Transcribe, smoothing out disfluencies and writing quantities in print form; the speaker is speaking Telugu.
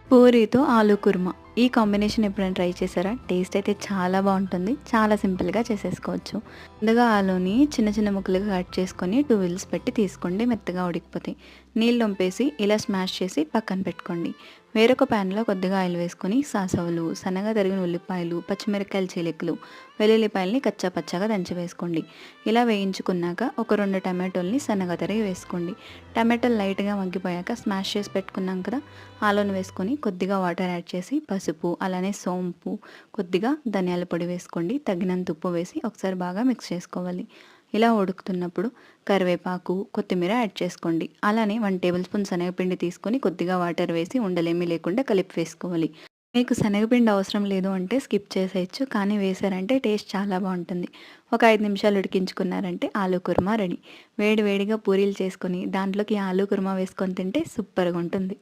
పూరీతో ఆలు కుర్మా. ఈ కాంబినేషన్ ఎప్పుడైనా ట్రై చేశారా? టేస్ట్ అయితే చాలా బావుంటుంది. చాలా సింపుల్‌గా చేసేసుకోవచ్చు. ముందుగా ఆలూని చిన్న చిన్న ముక్కలుగా కట్ చేసుకొని 2 విజిల్స్ పెట్టి తీసుకోండి. మెత్తగా ఉడికిపోతాయి. నీళ్ళు ఒంపేసి ఇలా స్మాష్ చేసి పక్కన పెట్టుకోండి. వేరొక ప్యాన్‌లో కొద్దిగా ఆయిల్ వేసుకొని సాసవులు, సన్నగా తరిగిన ఉల్లిపాయలు, పచ్చిమిరపకాయల చీలికలు, వెల్లుల్లిపాయలని కచ్చా పచ్చాగా దంచి వేసుకోండి. ఇలా వేయించుకున్నాక ఒక 2 టమాటోల్ని సన్నగా తరిగి వేసుకోండి. టమాటాలు లైట్‌గా మగ్గిపోయాక స్మాష్ చేసి పెట్టుకున్నాం కదా! ఆలూని వేసుకొని కొద్దిగా వాటర్ యాడ్ చేసి పసుపు, అలానే సోంపు, కొద్దిగా ధనియాల పొడి వేసుకోండి. తగినంత ఉప్పు వేసి ఒకసారి బాగా మిక్స్ చేసుకోవాలి. ఇలా ఉడుకుతున్నప్పుడు కరివేపాకు, కొత్తిమీర యాడ్ చేసుకోండి. అలానే 1 టేబుల్ స్పూన్ శనగపిండి తీసుకొని కొద్దిగా వాటర్ వేసి ఉండలేమీ లేకుండా కలిపి వేసుకోవాలి. మీకు శనగపిండి అవసరం లేదు అంటే స్కిప్ చేసేయచ్చు. కానీ వేశారంటే టేస్ట్ చాలా బావుంటుంది. ఒక 5 నిమిషాలు ఉడికించుకున్నారంటే ఆలు కుర్మా రెడీ. వేడి వేడిగా పూరీలు చేసుకొని దాంట్లోకి ఆలు కుర్మా వేసుకొని తింటే సూపర్‌గా ఉంటుంది.